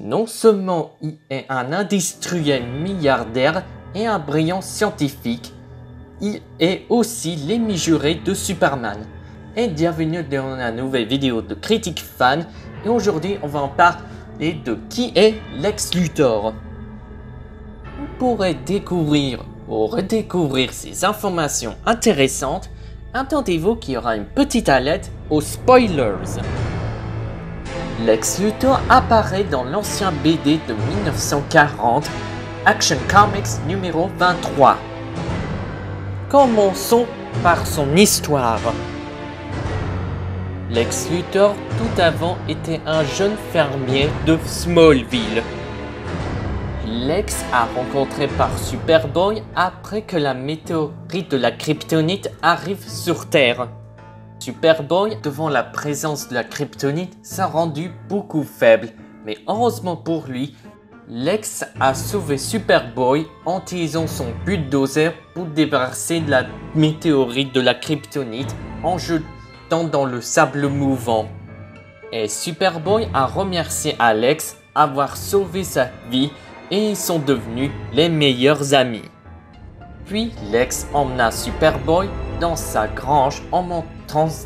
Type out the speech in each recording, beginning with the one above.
Non seulement il est un industriel milliardaire et un brillant scientifique, il est aussi l'ennemi juré de Superman. Et bienvenue dans la nouvelle vidéo de Critique Fan. Et aujourd'hui, on va en parler de qui est Lex Luthor. Vous pourrez découvrir ou redécouvrir ces informations intéressantes. Attendez-vous qu'il y aura une petite alerte aux spoilers. Lex Luthor apparaît dans l'ancien BD de 1940, Action Comics numéro 23. Commençons par son histoire. Lex Luthor, tout avant, était un jeune fermier de Smallville. Lex a rencontré par Superboy après que la météorite de la Kryptonite arrive sur Terre. Superboy, devant la présence de la Kryptonite, s'est rendu beaucoup faible, mais heureusement pour lui, Lex a sauvé Superboy en utilisant son bulldozer pour débarrasser de la météorite de la Kryptonite en jetant dans le sable mouvant. Et Superboy a remercié Lex d'avoir sauvé sa vie et ils sont devenus les meilleurs amis. Puis Lex emmena Superboy dans sa grange en montrant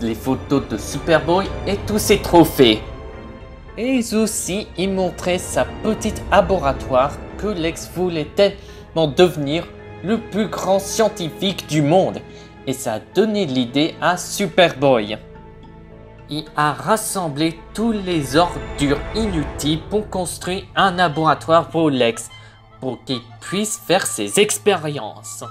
les photos de Superboy et tous ses trophées. Et aussi, il montrait sa petite laboratoire que Lex voulait tellement devenir le plus grand scientifique du monde. Et ça a donné l'idée à Superboy. Il a rassemblé tous les ordures inutiles pour construire un laboratoire pour Lex, pour qu'il puisse faire ses expériences.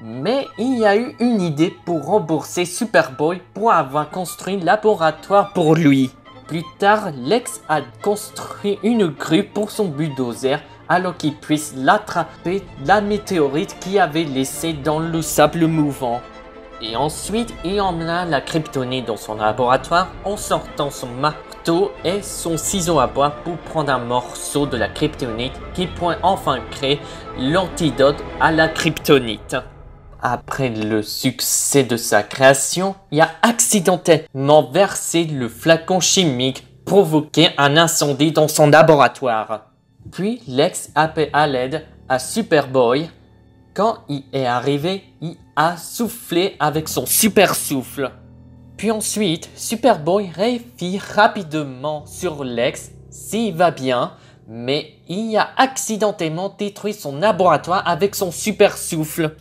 Mais il y a eu une idée pour rembourser Superboy pour avoir construit un laboratoire pour lui. Plus tard, Lex a construit une grue pour son bulldozer alors qu'il puisse l'attraper la météorite qu'il avait laissée dans le sable mouvant. Et ensuite, il emmena la Kryptonite dans son laboratoire en sortant son marteau et son ciseau à bois pour prendre un morceau de la Kryptonite qui pourrait enfin créer l'antidote à la Kryptonite. Après le succès de sa création, il a accidentellement versé le flacon chimique, provoqué un incendie dans son laboratoire. Puis Lex appelle à l'aide à Superboy. Quand il est arrivé, il a soufflé avec son super souffle. Puis ensuite, Superboy réfléchit rapidement sur Lex s'il va bien, mais il a accidentellement détruit son laboratoire avec son super souffle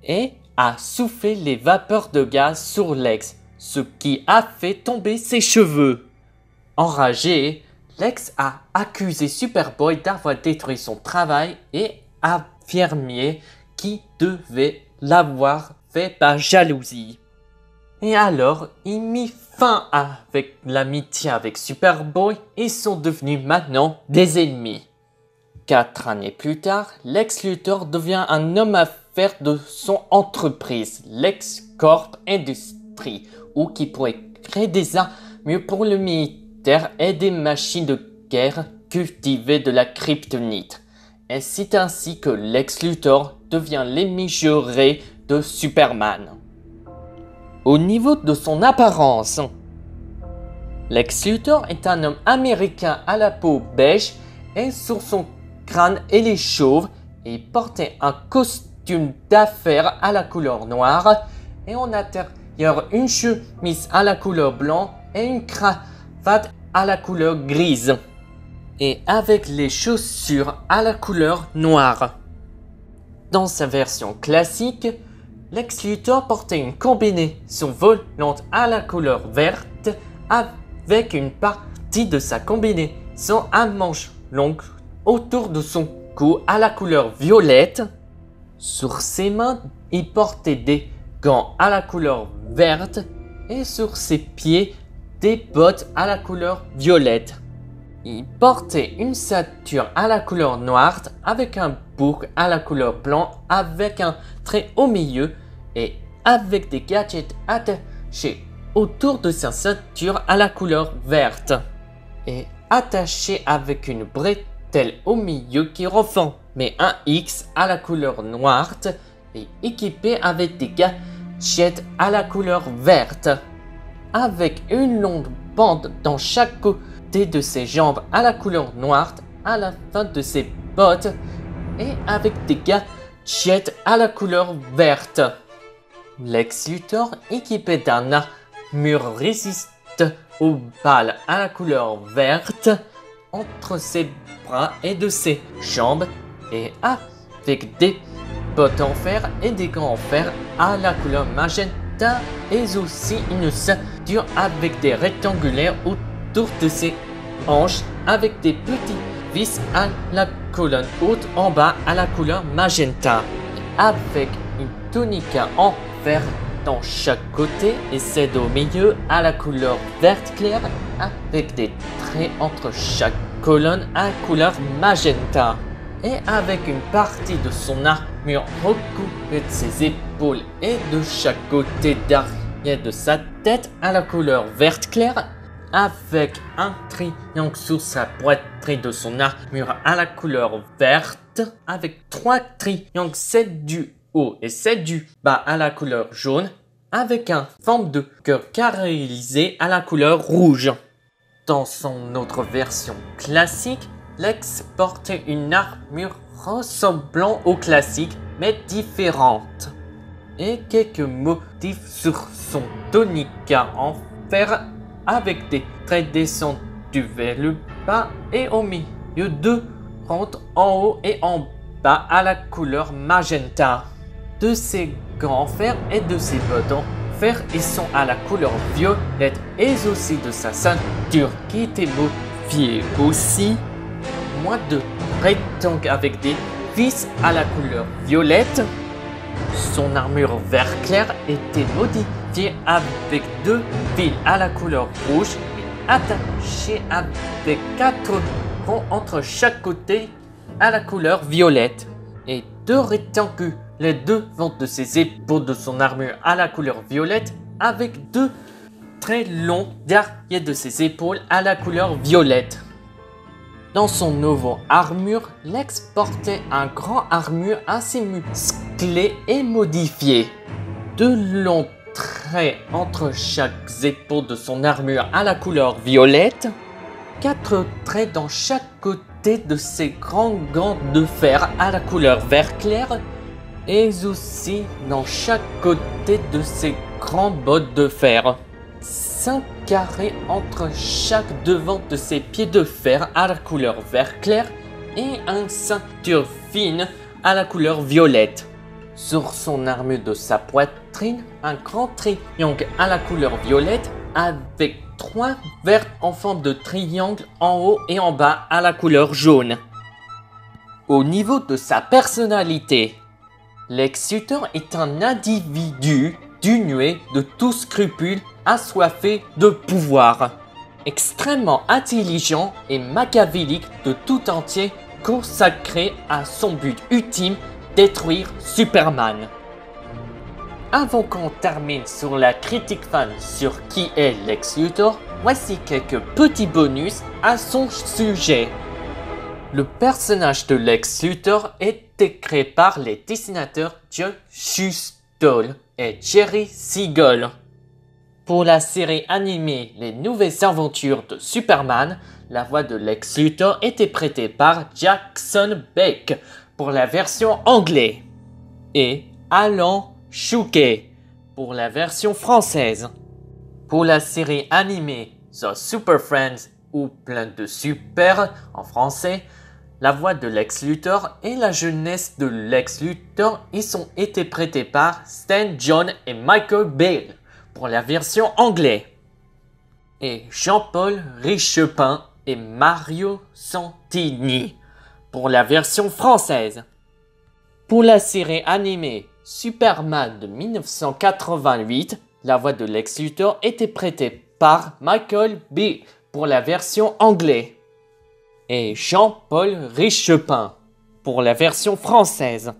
et a soufflé les vapeurs de gaz sur Lex, ce qui a fait tomber ses cheveux. Enragé, Lex a accusé Superboy d'avoir détruit son travail et affirmé qu'il devait l'avoir fait par jalousie. Et alors, il mit fin avec l'amitié avec Superboy et sont devenus maintenant des ennemis. 4 années plus tard, Lex Luthor devient un homme à faire de son entreprise, Lex Corp Industries, ou qui pourrait créer des armes pour le militaire et des machines de guerre cultivées de la Kryptonite. Et c'est ainsi que Lex Luthor devient l'ennemi juré de Superman. Au niveau de son apparence, Lex Luthor est un homme américain à la peau beige et sur son crâne il est chauve et portait un costume d'affaires à la couleur noire et en intérieur une chemise à la couleur blanc et une cravate à la couleur grise et avec les chaussures à la couleur noire. Dans sa version classique, Lex Luthor portait une combinaison volante à la couleur verte avec une partie de sa combinaison à manches longues autour de son cou à la couleur violette. Sur ses mains, il portait des gants à la couleur verte et sur ses pieds, des bottes à la couleur violette. Il portait une ceinture à la couleur noire avec un boucle à la couleur blanc avec un trait au milieu et avec des gadgets attachés autour de sa ceinture à la couleur verte et attaché avec une bretelle au milieu qui reformait un X à la couleur noire et équipé avec des gadgets à la couleur verte avec une longue bande dans chaque côté côté de ses jambes à la couleur noire, à la fin de ses bottes et avec des gadgets à la couleur verte. Lex Luthor, équipé d'un armure résiste aux balles à la couleur verte entre ses bras et de ses jambes et avec des bottes en fer et des gants en fer à la couleur magenta et aussi une ceinture avec des rectangulaires autour de ses hanches avec des petits vis à la colonne haute en bas à la couleur magenta avec une tunique en fer dans chaque côté et celle au milieu à la couleur verte claire avec des traits entre chaque colonne à la couleur magenta et avec une partie de son armure recoupée de ses épaules et de chaque côté derrière de sa tête à la couleur verte claire avec un triangle sur sa poitrine de son armure à la couleur verte avec 3 triangles, 7 du haut et 7 du bas à la couleur jaune avec un forme de cœur caractérisé à la couleur rouge. Dans son autre version classique, Lex portait une armure ressemblant au classique mais différente et quelques motifs sur son tonica en fer avec des traits descendus vers le bas et au milieu de pentes en haut et en bas à la couleur magenta. De ses gants en fer et de ses bottes en fer ils sont à la couleur violette et aussi de sa ceinture qui était modifiée aussi. Moins de rectangles avec des vis à la couleur violette. Son armure vert clair était modifiée avec 2 fils à la couleur rouge et attachée avec 4 ronds entre chaque côté à la couleur violette et 2 rectangles les devant de ses épaules de son armure à la couleur violette avec 2 traits longs derrière de ses épaules à la couleur violette. Dans son nouveau armure, Lex portait un grand armure assez musclé et modifié. 2 longs traits entre chaque épaule de son armure à la couleur violette. 4 traits dans chaque côté de ses grands gants de fer à la couleur vert clair. Et aussi dans chaque côté de ses grands bottes de fer. 5 carrés entre chaque devant de ses pieds de fer à la couleur vert clair et une ceinture fine à la couleur violette. Sur son armure de sa poitrine, un grand triangle à la couleur violette avec 3 verres en forme de triangle en haut et en bas à la couleur jaune. Au niveau de sa personnalité, Lex Luthor est un individu dénué de tout scrupule, assoiffé de pouvoir, extrêmement intelligent et machiavélique de tout entier, consacré à son but ultime, détruire Superman. Avant qu'on termine sur la critique fan sur qui est Lex Luthor, voici quelques petits bonus à son sujet. Le personnage de Lex Luthor est créé par les dessinateurs Joe Shuster et Jerry Siegel. Pour la série animée Les Nouvelles Aventures de Superman, la voix de Lex Luthor était prêtée par Jackson Beck pour la version anglaise et Alan Chouquet pour la version française. Pour la série animée The Super Friends ou Plein de Super en français, la voix de Lex Luthor et la jeunesse de Lex Luthor y sont été prêtés par Stan John et Michael Bale pour la version anglaise et Jean-Paul Richepin et Mario Santini pour la version française. Pour la série animée Superman de 1988, la voix de Lex Luthor était prêtée par Michael Bale pour la version anglaise et Jean-Paul Richepin pour la version française.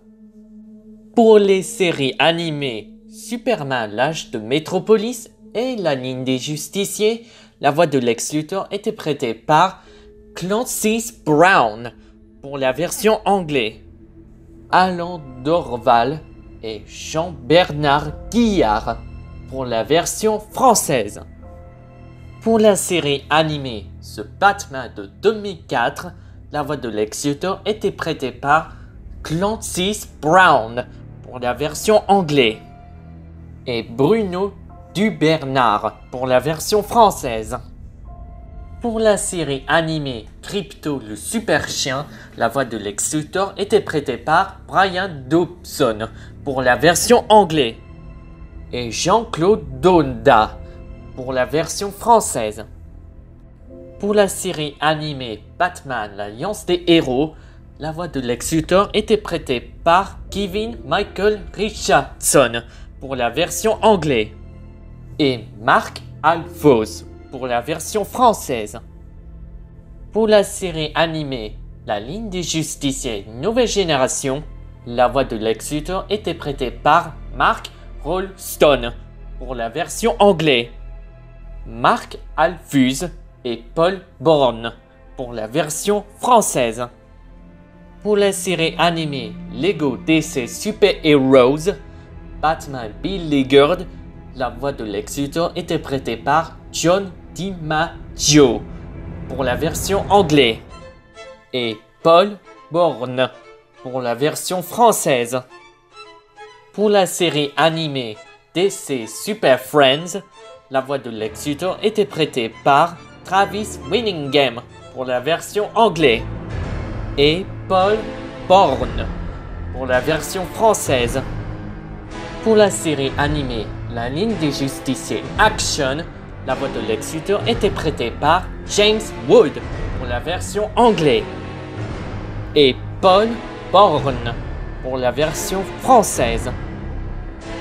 Pour les séries animées Superman, l'âge de Métropolis et la ligne des justiciers, la voix de Lex Luthor était prêtée par Clancy Brown pour la version anglaise, Alan Dorval et Jean-Bernard Guillard pour la version française. Pour la série animée ce Batman de 2004, la voix de Lex Luthor était prêtée par Clancy Brown pour la version anglaise et Bruno Dubernard pour la version française. Pour la série animée Crypto le super chien, la voix de Lex Luthor était prêtée par Brian Dobson pour la version anglaise et Jean-Claude Donda pour la version française. Pour la série animée Batman l'Alliance des héros, la voix de Lex Luthor était prêtée par Kevin Michael Richardson pour la version anglaise et Mark Alphonse pour la version française. Pour la série animée La Ligne des Justiciers Nouvelle Génération, la voix de Lex Luthor était prêtée par Mark Rolston pour la version anglaise, Mark Alphonse et Paul Bourne pour la version française. Pour la série animée Lego DC Super Heroes, Batman Beleaguered, la voix de Lex Luthor était prêtée par John DiMaggio pour la version anglaise et Paul Bourne pour la version française. Pour la série animée DC Super Friends, la voix de Lex Luthor était prêtée par Travis Winningham pour la version anglaise et Paul Bourne pour la version française. Pour la série animée La Ligne des Justiciers Action, la voix de Lex Luthor était prêtée par James Wood pour la version anglaise et Paul Bourne pour la version française.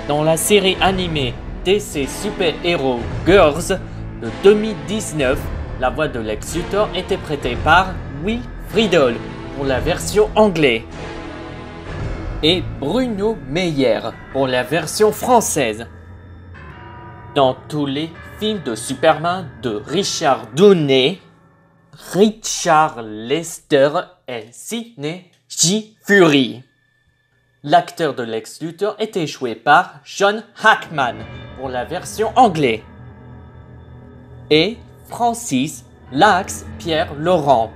Dans la série animée DC Super Hero Girls de 2019, la voix de Lex Luthor était prêtée par Will Friedle pour la version anglaise et Bruno Meyer pour la version française. Dans tous les films de Superman de Richard Donner, Richard Lester et Sidney J. Furie. L'acteur de Lex Luthor était joué par John Hackman pour la version anglaise et Francis Lax Pierre Laurent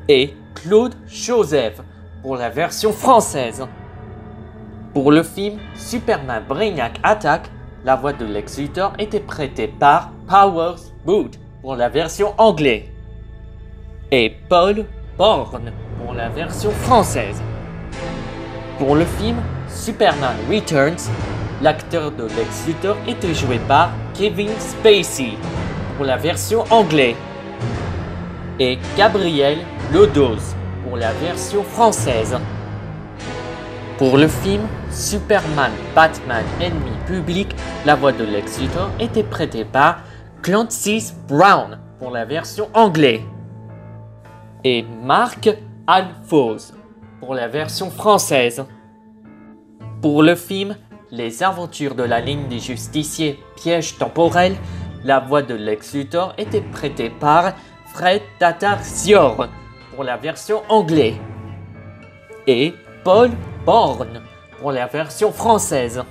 et Claude Joseph pour la version française. Pour le film Superman Brainiac Attack, la voix de Lex Luthor était prêtée par Powers Boothe pour la version anglaise et Paul Bourne pour la version française. Pour le film Superman Returns, l'acteur de Lex Luthor était joué par Kevin Spacey pour la version anglaise et Gabriel Lodos pour la version française. Pour le film Superman Batman Ennemi Public, la voix de Lex Luthor était prêtée par Clancy Brown pour la version anglaise et Mark Alphonse pour la version française. Pour le film Les Aventures de la Ligne des Justiciers Piège temporel, la voix de Lex Luthor était prêtée par Fred Tatasciore pour la version anglaise et Paul Bourne pour la version française.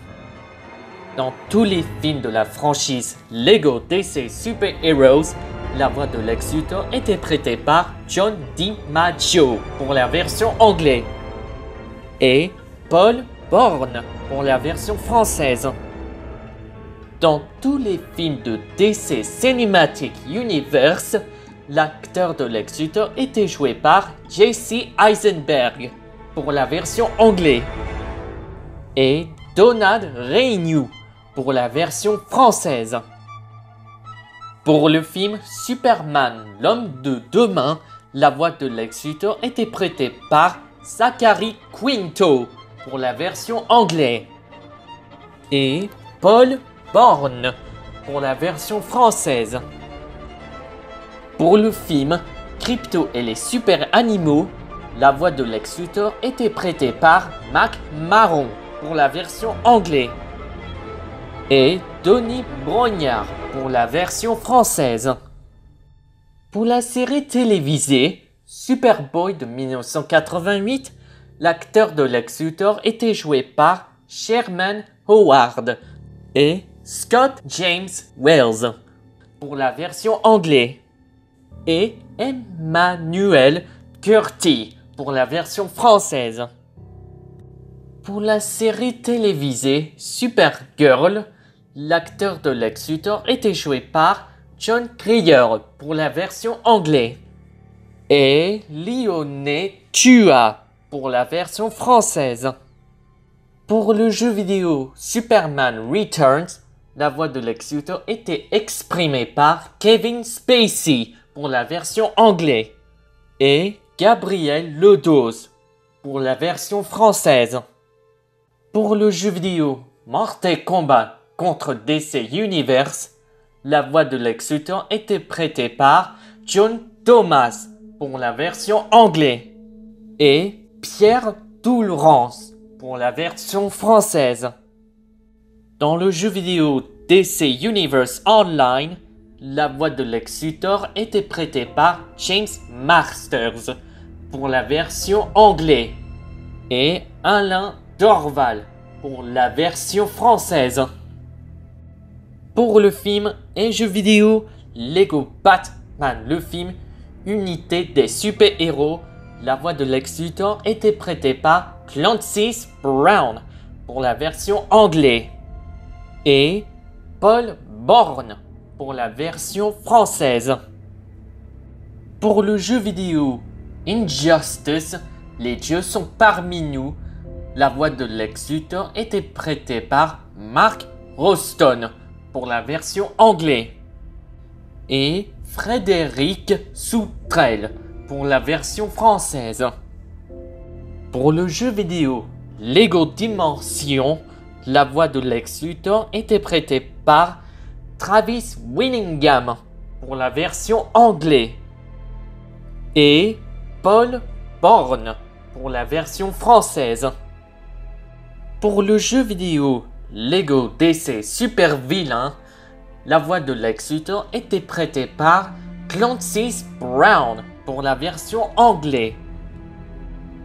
Dans tous les films de la franchise Lego DC Super Heroes, la voix de Lex Luthor était prêtée par John DiMaggio pour la version anglaise et Paul Bourne pour la version française. Dans tous les films de DC Cinematic Universe, l'acteur de Lex Luthor était joué par Jesse Eisenberg pour la version anglaise et Donald Renew pour la version française. Pour le film Superman, l'homme de demain, la voix de Lex Luthor était prêtée par Zachary Quinto pour la version anglaise et Paul Bourne pour la version française. Pour le film Crypto et les super animaux, la voix de Lex Luthor était prêtée par Mac Maron pour la version anglaise et Tony Brognard pour la version française. Pour la série télévisée Superboy de 1988, l'acteur de Lex Luthor était joué par Sherman Howard et Scott James Wells pour la version anglaise et Emmanuel Curti pour la version française. Pour la série télévisée Supergirl, l'acteur de Lex Luthor était joué par John Cryer pour la version anglaise et Lionel Tua pour la version française. Pour le jeu vidéo Superman Returns, la voix de Lex Luthor était exprimée par Kevin Spacey pour la version anglaise et Gabriel Lodos pour la version française. Pour le jeu vidéo Mortal Kombat contre DC Universe, la voix de Lex Luthor était prêtée par John Thomas pour la version anglaise et Pierre Toulrance pour la version française. Dans le jeu vidéo DC Universe Online, la voix de Lex Luthor était prêtée par James Masters pour la version anglaise et Alain Dorval pour la version française. Pour le film et jeu vidéo Lego Batman le film, unité des super-héros, la voix de Lex Luthor était prêtée par Clancy Brown pour la version anglaise et Paul Bourne pour la version française. Pour le jeu vidéo Injustice, les dieux sont parmi nous, la voix de Lex Luthor était prêtée par Mark Roston pour la version anglaise et Frédéric Soutrel pour la version française. Pour le jeu vidéo Lego Dimension, la voix de Lex Luthor était prêtée par Travis Willingham pour la version anglaise et Paul Bourne pour la version française. Pour le jeu vidéo Lego DC Super Villain, la voix de Lex Luthor était prêtée par Clancy Brown pour la version anglaise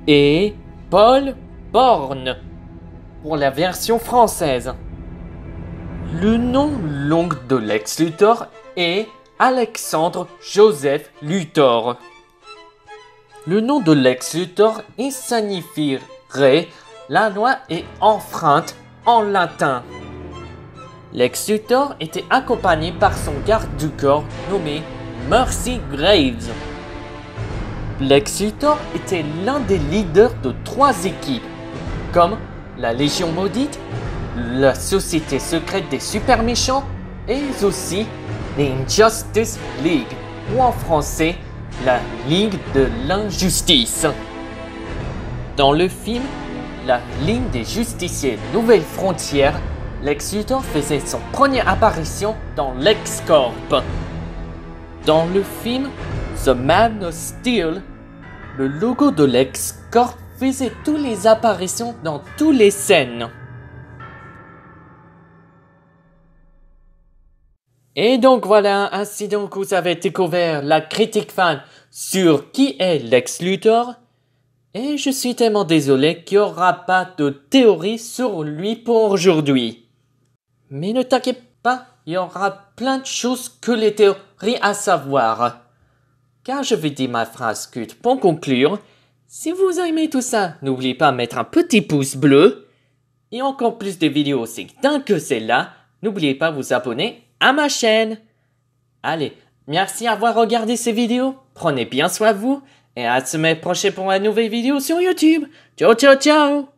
et Paul Bourne pour la version française. Le nom long de Lex Luthor est Alexandre Joseph Luthor. Le nom de Lex Luthor signifierait la loi est enfreinte en latin. Lex Luthor était accompagné par son garde du corps nommé Mercy Graves. Lex Luthor était l'un des leaders de 3 équipes, comme la Légion Maudite, la Société Secrète des Super Méchants et aussi l'Injustice League, ou en français, la Ligue de l'Injustice. Dans le film La Ligue des Justiciers Nouvelles Frontières, Lex Luthor faisait son première apparition dans LexCorp. Dans le film The Man of Steel, le logo de LexCorp faisait toutes les apparitions dans toutes les scènes. Et donc voilà, ainsi donc vous avez découvert la critique fan sur qui est Lex Luthor. Et je suis tellement désolé qu'il n'y aura pas de théorie sur lui pour aujourd'hui. Mais ne t'inquiète pas, il y aura plein de choses que les théories à savoir. Car je vais dire ma phrase culte pour conclure. Si vous aimez tout ça, n'oubliez pas de mettre un petit pouce bleu. Et encore plus de vidéos aussi dingues que celle-là, n'oubliez pas de vous abonner à ma chaîne. Allez, merci d'avoir regardé ces vidéos. Prenez bien soin de vous. Et à la semaine prochaine pour une nouvelle vidéo sur YouTube. Ciao, ciao, ciao.